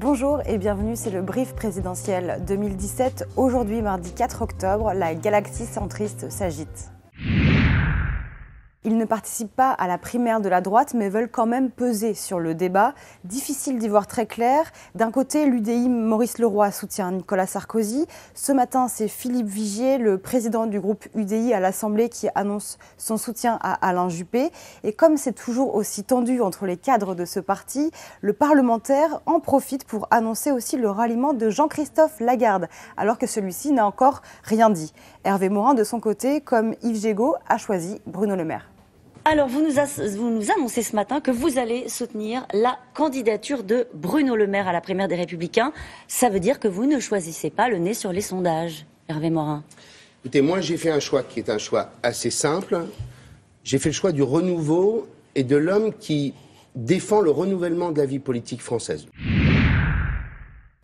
Bonjour et bienvenue, c'est le brief présidentiel 2017. Aujourd'hui, mardi 4 octobre, la galaxie centriste s'agite. Ils ne participent pas à la primaire de la droite, mais veulent quand même peser sur le débat. Difficile d'y voir très clair. D'un côté, l'UDI Maurice Leroy soutient Nicolas Sarkozy. Ce matin, c'est Philippe Vigier, le président du groupe UDI à l'Assemblée, qui annonce son soutien à Alain Juppé. Et comme c'est toujours aussi tendu entre les cadres de ce parti, le parlementaire en profite pour annoncer aussi le ralliement de Jean-Christophe Lagarde, alors que celui-ci n'a encore rien dit. Hervé Morin, de son côté, comme Yves Jégo, a choisi Bruno Le Maire. Alors, vous nous annoncez ce matin que vous allez soutenir la candidature de Bruno Le Maire à la primaire des Républicains. Ça veut dire que vous ne choisissez pas le nez sur les sondages, Hervé Morin. Écoutez, moi j'ai fait un choix qui est un choix assez simple. J'ai fait le choix du renouveau et de l'homme qui défend le renouvellement de la vie politique française.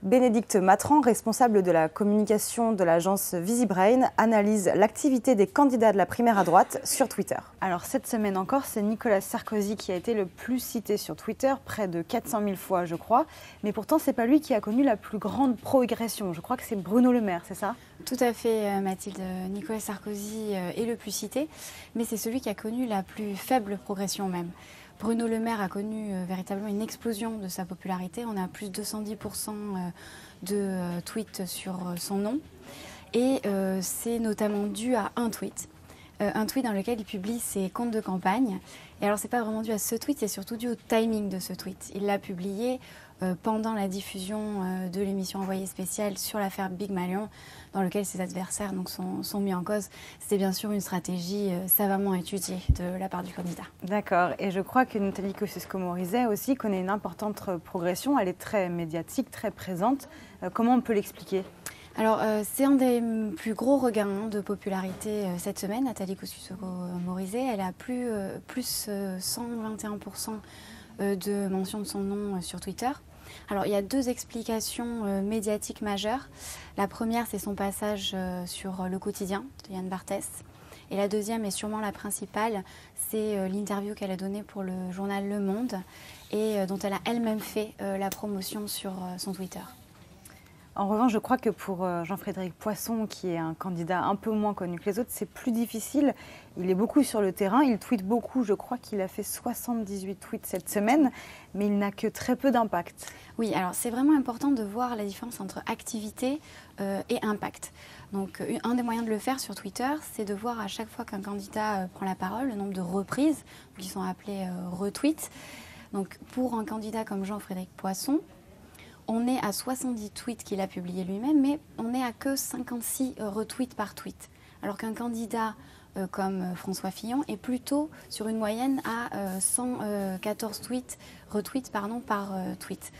Bénédicte Matran, responsable de la communication de l'agence Visibrain, analyse l'activité des candidats de la primaire à droite sur Twitter. Alors cette semaine encore, c'est Nicolas Sarkozy qui a été le plus cité sur Twitter, près de 400 000 fois je crois. Mais pourtant, c'est pas lui qui a connu la plus grande progression. Je crois que c'est Bruno Le Maire, c'est ça ? Tout à fait, Mathilde. Nicolas Sarkozy est le plus cité, mais c'est celui qui a connu la plus faible progression même. Bruno Le Maire a connu véritablement une explosion de sa popularité. On a plus de 210% de tweets sur son nom. Et c'est notamment dû à un tweet dans lequel il publie ses comptes de campagne. Et alors, c'est pas vraiment dû à ce tweet, c'est surtout dû au timing de ce tweet. Il l'a publié pendant la diffusion de l'émission Envoyé spécial sur l'affaire Big Malion, dans lequel ses adversaires donc, sont mis en cause. C'était bien sûr une stratégie savamment étudiée de la part du candidat. D'accord. Et je crois que Nathalie Kosciusko-Morizet aussi connaît une importante progression. Elle est très médiatique, très présente. Comment on peut l'expliquer ? Alors, c'est un des plus gros regains de popularité cette semaine, Nathalie Kosciusko-Morizet. Elle a plus 121% de mention de son nom sur Twitter. Alors, il y a deux explications médiatiques majeures. La première, c'est son passage sur Le Quotidien de Yann Barthès. Et la deuxième, et sûrement la principale, c'est l'interview qu'elle a donnée pour le journal Le Monde et dont elle a elle-même fait la promotion sur son Twitter. En revanche, je crois que pour Jean-Frédéric Poisson, qui est un candidat un peu moins connu que les autres, c'est plus difficile. Il est beaucoup sur le terrain, il tweete beaucoup. Je crois qu'il a fait 78 tweets cette semaine, mais il n'a que très peu d'impact. Oui, alors c'est vraiment important de voir la différence entre activité et impact. Donc, un des moyens de le faire sur Twitter, c'est de voir à chaque fois qu'un candidat prend la parole, le nombre de reprises, qui sont appelées retweets. Donc, pour un candidat comme Jean-Frédéric Poisson, on est à 70 tweets qu'il a publiés lui-même, mais on n'est à que 56 retweets par tweet. Alors qu'un candidat comme François Fillon est plutôt sur une moyenne à 114 retweets par tweet.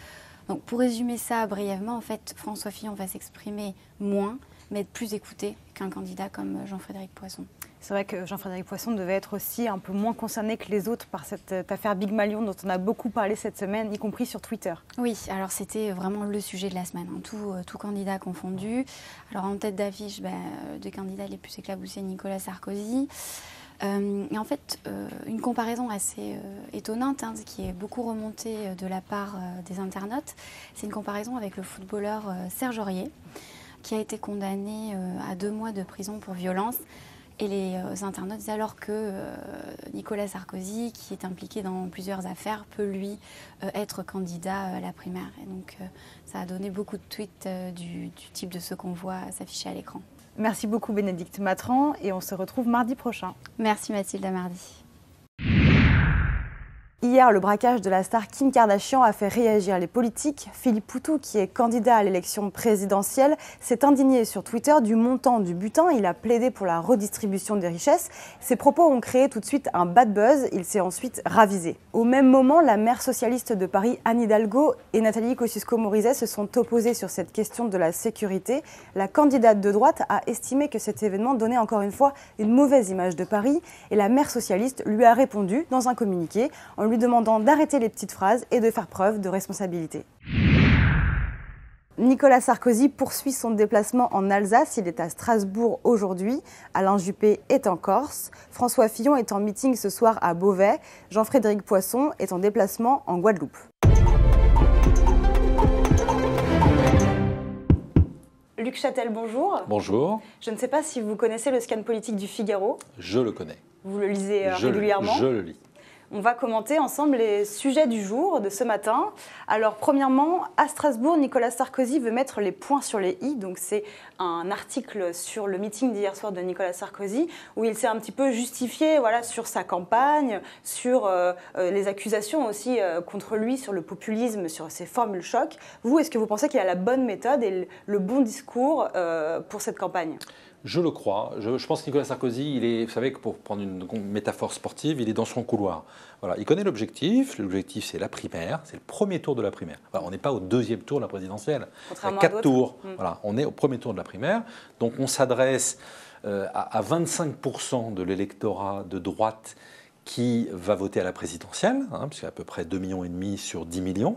Donc pour résumer ça brièvement, en fait, François Fillon va s'exprimer moins, mais être plus écouté qu'un candidat comme Jean-Frédéric Poisson. C'est vrai que Jean-Frédéric Poisson devait être aussi un peu moins concerné que les autres par cette affaire Big Malion dont on a beaucoup parlé cette semaine, y compris sur Twitter. Oui, alors c'était vraiment le sujet de la semaine, hein, tout candidat confondu. Alors en tête d'affiche, deux candidats les plus éclaboussés, Nicolas Sarkozy. Et en fait, une comparaison assez étonnante, hein, qui est beaucoup remontée de la part des internautes, c'est une comparaison avec le footballeur Serge Aurier, qui a été condamné à 2 mois de prison pour violence. Et les internautes disent alors que Nicolas Sarkozy, qui est impliqué dans plusieurs affaires, peut lui être candidat à la primaire. Et donc ça a donné beaucoup de tweets du type de ceux qu'on voit s'afficher à l'écran. Merci beaucoup Bénédicte Matran et on se retrouve mardi prochain. Merci Mathilde, à mardi. Hier, le braquage de la star Kim Kardashian a fait réagir les politiques. Philippe Poutou, qui est candidat à l'élection présidentielle, s'est indigné sur Twitter du montant du butin. Il a plaidé pour la redistribution des richesses. Ses propos ont créé tout de suite un bad buzz. Il s'est ensuite ravisé. Au même moment, la maire socialiste de Paris, Anne Hidalgo, et Nathalie Kosciusko-Morizet se sont opposées sur cette question de la sécurité. La candidate de droite a estimé que cet événement donnait encore une fois une mauvaise image de Paris. Et la maire socialiste lui a répondu dans un communiqué en lui demandant d'arrêter les petites phrases et de faire preuve de responsabilité. Nicolas Sarkozy poursuit son déplacement en Alsace. Il est à Strasbourg aujourd'hui. Alain Juppé est en Corse. François Fillon est en meeting ce soir à Beauvais. Jean-Frédéric Poisson est en déplacement en Guadeloupe. Luc Châtel, bonjour. Bonjour. Je ne sais pas si vous connaissez le scan politique du Figaro. Je le connais. Vous le lisez régulièrement? Je le lis. On va commenter ensemble les sujets du jour de ce matin. Alors, premièrement, à Strasbourg, Nicolas Sarkozy veut mettre les points sur les i. Donc, c'est un article sur le meeting d'hier soir de Nicolas Sarkozy où il s'est un petit peu justifié sur sa campagne, sur les accusations aussi contre lui, sur le populisme, sur ses formules choc. Vous, est-ce que vous pensez qu'il a la bonne méthode et le bon discours pour cette campagne ? Je le crois. Je pense que Nicolas Sarkozy, vous savez que pour prendre une métaphore sportive, il est dans son couloir. Voilà, il connaît l'objectif. L'objectif, c'est la primaire. C'est le premier tour de la primaire. Voilà, on n'est pas au deuxième tour de la présidentielle. Il y a 4 tours. Voilà, on est au premier tour de la primaire. Donc on s'adresse à 25% de l'électorat de droite qui va voter à la présidentielle, puisqu'il y a à peu près 2,5 millions sur 10 millions.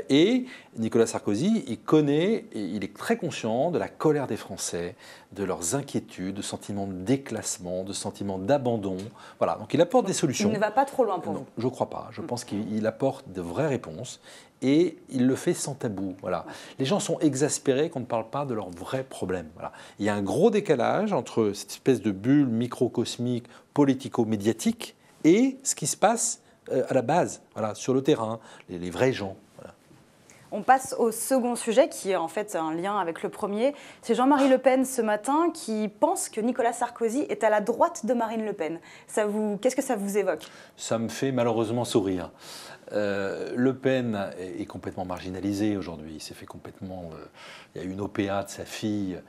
Et Nicolas Sarkozy, il connaît, et il est très conscient de la colère des Français, de leurs inquiétudes, de sentiments de déclassement, de sentiments d'abandon. Voilà, donc il apporte des solutions. Il ne va pas trop loin pour vous? Je ne crois pas. Je pense qu'il apporte de vraies réponses et il le fait sans tabou. Voilà. Les gens sont exaspérés qu'on ne parle pas de leurs vrais problèmes. Voilà. Il y a un gros décalage entre cette espèce de bulle microcosmique politico-médiatique et ce qui se passe à la base, sur le terrain, les vrais gens. Voilà. On passe au second sujet qui est en fait un lien avec le premier. C'est Jean-Marie Le Pen ce matin qui pense que Nicolas Sarkozy est à la droite de Marine Le Pen. Qu'est-ce que ça vous évoque? Ça me fait malheureusement sourire. Le Pen est complètement marginalisé aujourd'hui. Il s'est fait complètement. Il y a eu une OPA de sa fille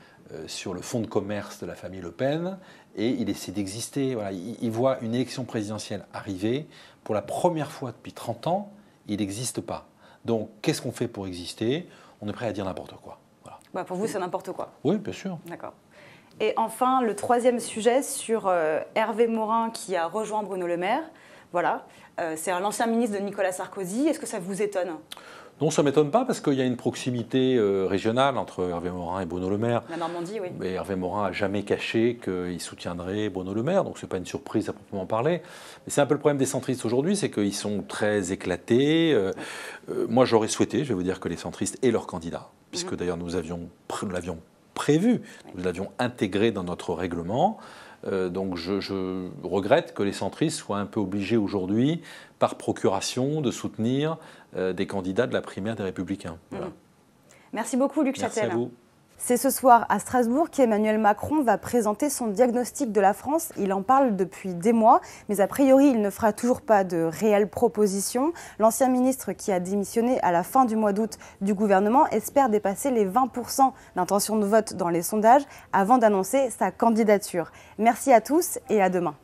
sur le fonds de commerce de la famille Le Pen et il essaie d'exister. Voilà. Il voit une élection présidentielle arriver. Pour la première fois depuis 30 ans, il n'existe pas. Donc, qu'est-ce qu'on fait pour exister? On est prêt à dire n'importe quoi. Voilà. Pour vous, c'est n'importe quoi? Oui, bien sûr. D'accord. Et enfin, le troisième sujet sur Hervé Morin qui a rejoint Bruno Le Maire. Voilà. C'est l'ancien ministre de Nicolas Sarkozy. Est-ce que ça vous étonne? Non, ça ne m'étonne pas parce qu'il y a une proximité régionale entre Hervé Morin et Bruno Le Maire. La Normandie, oui. Mais Hervé Morin n'a jamais caché qu'il soutiendrait Bruno Le Maire, donc ce n'est pas une surprise à proprement parler. Mais c'est un peu le problème des centristes aujourd'hui, c'est qu'ils sont très éclatés. Moi, j'aurais souhaité, je vais vous dire, que les centristes aient leur candidat, puisque d'ailleurs nous l'avions prévu, nous l'avions intégré dans notre règlement. Donc je regrette que les centristes soient un peu obligés aujourd'hui, par procuration, de soutenir des candidats de la primaire des Républicains. Voilà. Merci beaucoup, Luc Châtel. Merci à vous. C'est ce soir à Strasbourg qu'Emmanuel Macron va présenter son diagnostic de la France. Il en parle depuis des mois, mais a priori, il ne fera toujours pas de réelles propositions. L'ancien ministre qui a démissionné à la fin du mois d'août du gouvernement espère dépasser les 20% d'intention de vote dans les sondages avant d'annoncer sa candidature. Merci à tous et à demain.